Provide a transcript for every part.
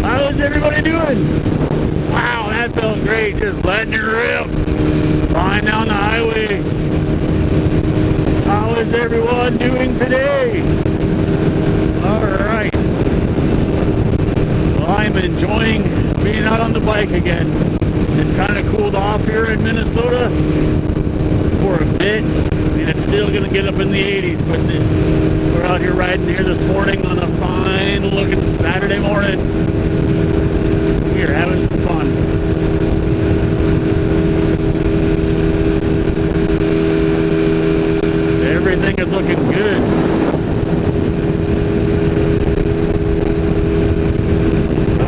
How's everybody doing? Wow, that felt great, just letting it rip. Flying down the highway. How is everyone doing today? Alright. Well, I'm enjoying being out on the bike again. It's kind of cooled off here in Minnesota for a bit. I mean, it's still going to get up in the 80s, but we're out here riding here this morning on a fine looking Saturday morning. We are having some fun. Everything is looking good.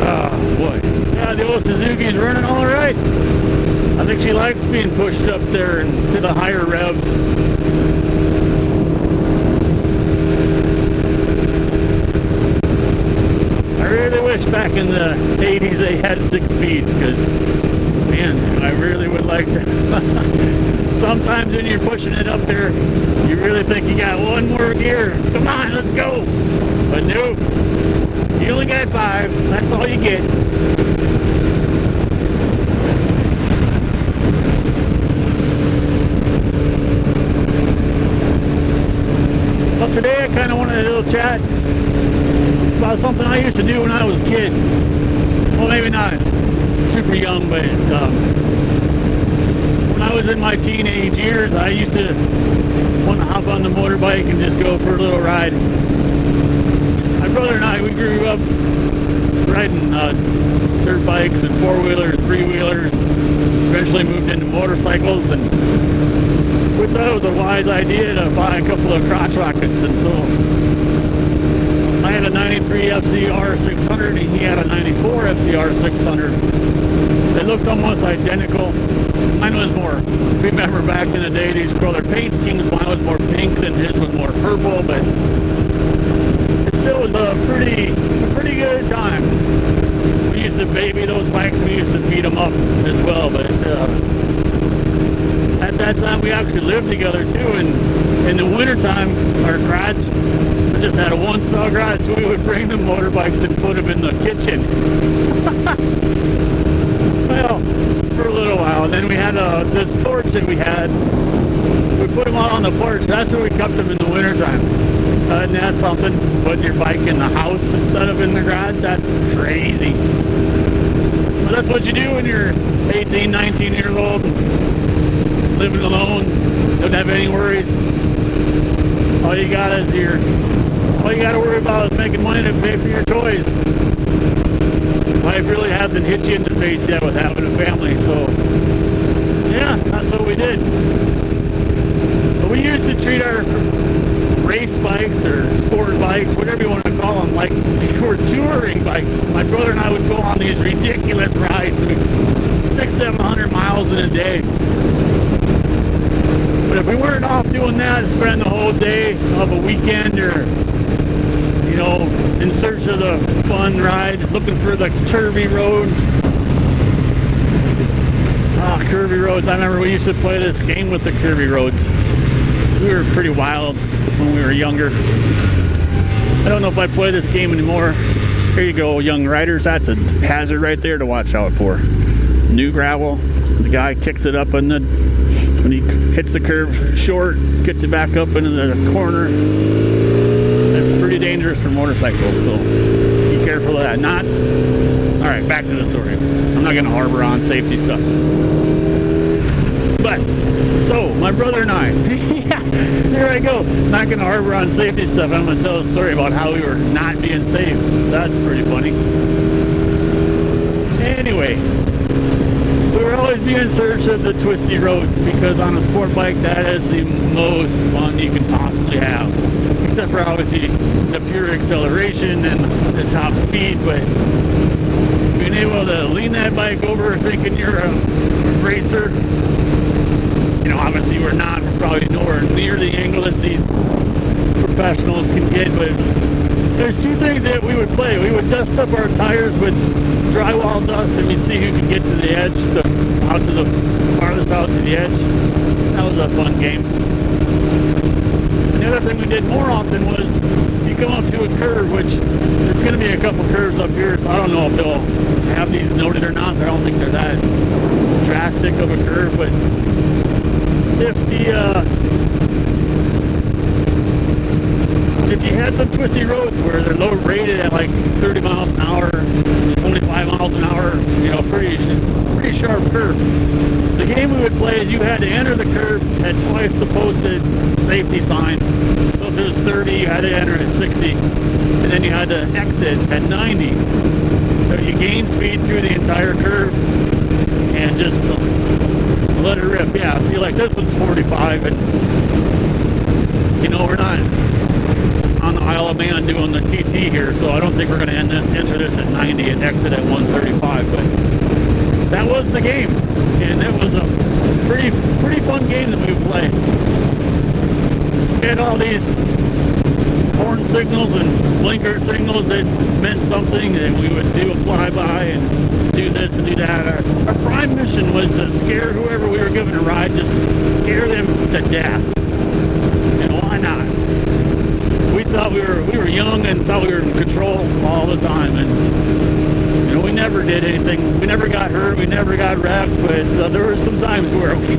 Oh boy. Yeah, the old Suzuki's running all right. I think she likes being pushed up there into the higher revs. I really wish back in the 80s they had 6 speeds, because, man, I really would like to. Sometimes when you're pushing it up there, you really think you got one more gear. Come on, let's go. But nope. You only got 5. That's all you get. Well, today I kind of wanted a little chat about something I used to do when I was a kid. Well, maybe not super young, but when I was in my teenage years, I used to want to hop on the motorbike and just go for a little ride. My brother and I, we grew up riding dirt bikes and 4-wheelers, 3-wheelers, eventually moved into motorcycles, and we thought it was a wise idea to buy a couple of crotch rockets. And so I had a 93 FCR 600 and he had a 94 FCR 600. They looked almost identical. Mine was more, remember back in the day, these color paint schemes, mine was more pink and his was more purple, but it still was a pretty good time. We used to baby those bikes, we used to beat them up as well, but at that time we actually lived together too, and in the wintertime our garage, we just had a 1-stall garage, so we would bring the motorbikes and put them in the kitchen. Well, for a little while. And then we had this porch that we had. We put them all on the porch. That's where we kept them in the wintertime. And that's something. Putting your bike in the house instead of in the garage, that's crazy. But that's what you do when you're 18, 19 years old, living alone, don't have any worries. All you got to worry about is making money to pay for your toys. Life really hasn't hit you in the face yet with having a family, so yeah, that's what we did. But we used to treat our race bikes or sport bikes, whatever you want to call them, like they were touring bikes. My brother and I would go on these ridiculous rides, 600-700 miles in a day. But if we weren't off doing that, spend the whole day of a weekend or, you know, in search of the fun ride, looking for the curvy road. Ah, curvy roads. I remember we used to play this game with the curvy roads. We were pretty wild when we were younger. I don't know if I play this game anymore. Here you go, young riders. That's a hazard right there to watch out for. New gravel. The guy kicks it up when he hits the curve short, gets it back up into the corner. That's pretty dangerous for motorcycles, so be careful of that. All right, back to the story. I'm not going to harbor on safety stuff. But, so, my brother and I, yeah, here I go. Not going to harbor on safety stuff. I'm going to tell a story about how we were not being safe. That's pretty funny. Anyway, we were always being in search of the twisty roads, because on a sport bike, that is the most fun you can possibly have. Except for obviously the pure acceleration and the top speed, but being able to lean that bike over thinking you're a racer, you know, obviously we're not, we're probably nowhere near the angle that these professionals can get, but there's two things that we would play. We would dust up our tires with drywall dust, and we'd see who could get to the edge, out to the farthest out to the edge. That was a fun game. And the other thing we did more often was, you you come up to a curve, which there's going to be a couple curves up here, so I don't know if they'll have these noted or not. I don't think they're that drastic of a curve, but if you had some twisty roads where they're low rated at like 30 miles an hour, 25 miles an hour, you know, pretty sharp curve. The game we would play is you had to enter the curve at twice the posted safety sign. So if it was 30, you had to enter at 60, and then you had to exit at 90. So you gain speed through the entire curve and just let it rip. Yeah, see, like this one's 45, and you know, we're not on the Isle of Man doing the TT here, so I don't think we're going to enter this at 90 and exit at 135, but that was the game, and it was a pretty fun game that we would play. We had all these horn signals and blinker signals that meant something, and we would do a flyby and do this and do that. Our prime mission was to scare whoever we were giving a ride, just scare them to death. And why not? We thought we were young and thought we were in control all the time, and you know, we never did anything. We never got hurt. We never got wrecked. But there were some times where we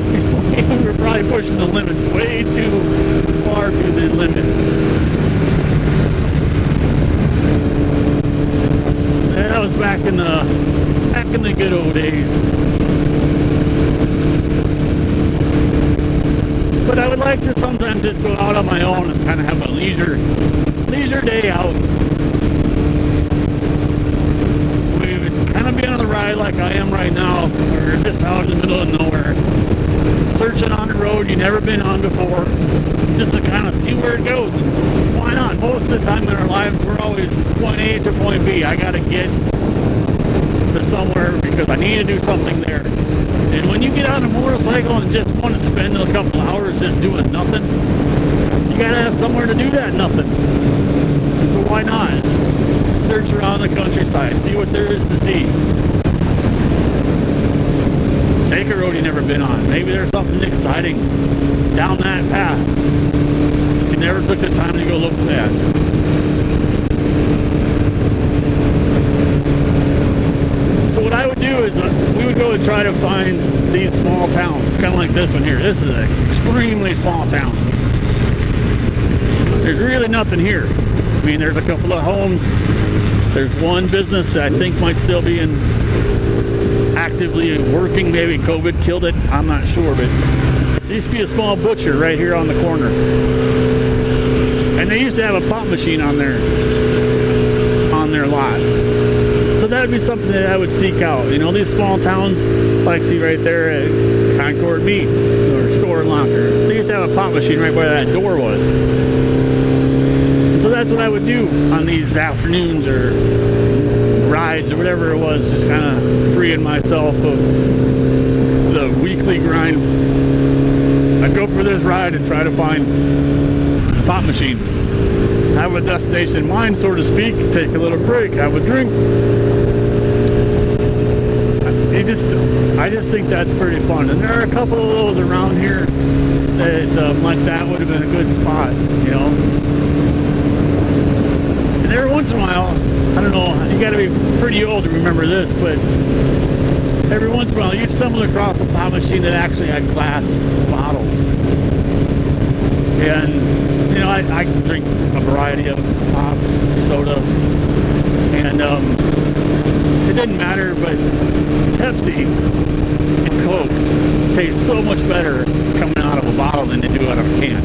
were probably pushing the limits way too far to the limit. And that was back in the good old days. But I would like to sometimes just go out on my own and kind of have a leisure day out. We would kind of be on the ride like I am right now. We're just out in the middle of nowhere, searching on a road you've never been on before, just to kind of see where it goes. Why not? Most of the time in our lives, we're always point A to point B. I got to get to somewhere because I need to do something there. And when you get on a motorcycle and just want to spend a couple hours just doing nothing, you gotta have somewhere to do that nothing. And so why not? Search around the countryside, see what there is to see. Take a road you've never been on. Maybe there's something exciting down that path that you never took the time to go look at. So what I would do is we would go and try to find these small towns, kind of like this one here. This is an extremely small town. There's really nothing here. I mean, there's a couple of homes. There's one business that I think might still be actively working. Maybe COVID killed it. I'm not sure, but there used to be a small butcher right here on the corner. And they used to have a pop machine on their lot. So that would be something that I would seek out. You know, these small towns, like see right there at Concord Meats or Store and Locker, they used to have a pop machine right where that door was. And so that's what I would do on these afternoons or rides or whatever it was, just kind of freeing myself of the weekly grind. I'd go for this ride and try to find a pop machine. Have a destination in mind, so to speak, take a little break, have a drink. I just think that's pretty fun. And there are a couple of those around here that like that would have been a good spot, you know. And every once in a while, I don't know, you got to be pretty old to remember this, but every once in a while you'd stumble across a pop machine that actually had glass bottles. And you know, I drink a variety of pop, soda, and it didn't matter, but Pepsi and Coke taste so much better coming out of a bottle than they do out of a can.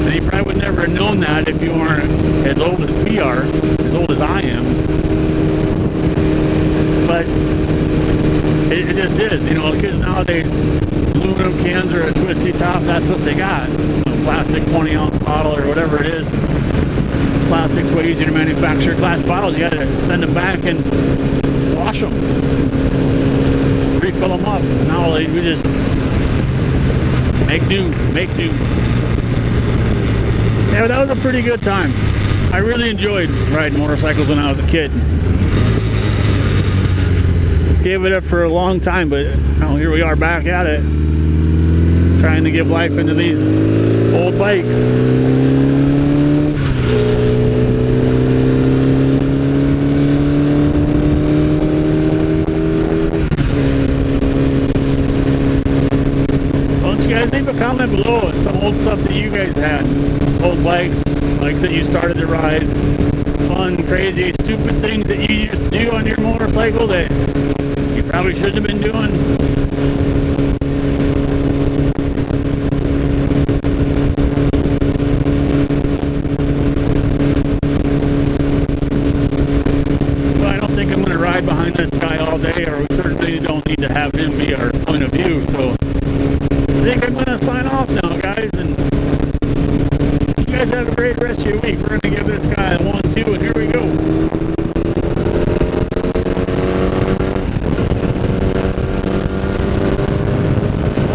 And you probably would never have known that if you weren't as old as we are, as old as I am. But it just is, you know, kids nowadays, aluminum cans or a twisty top, that's what they got. Plastic 20-ounce bottle or whatever it is. Plastic's way easier to manufacture. Glass bottles, you gotta send them back and wash them, refill them up. Now we just make do. Yeah, but that was a pretty good time. I really enjoyed riding motorcycles when I was a kid. Gave it up for a long time, but now here we are back at it, trying to give life into these old bikes. below us some old stuff that you guys had. Old bikes that you started to ride. Fun, crazy, stupid things that you used to do on your motorcycle that you probably shouldn't have been doing. Well, I don't think I'm going to ride behind this guy all day, or we certainly don't need to have him be our point of view. So I think I'm going to sign off now, guys, and you guys have a great rest of your week. We're going to give this guy a 1-2, and here we go.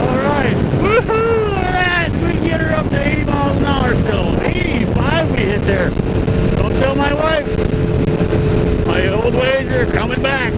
Alright, woohoo! Look at that! We get her up to 80 miles an hour still. 85 we hit there. Don't tell my wife. My old ways are coming back.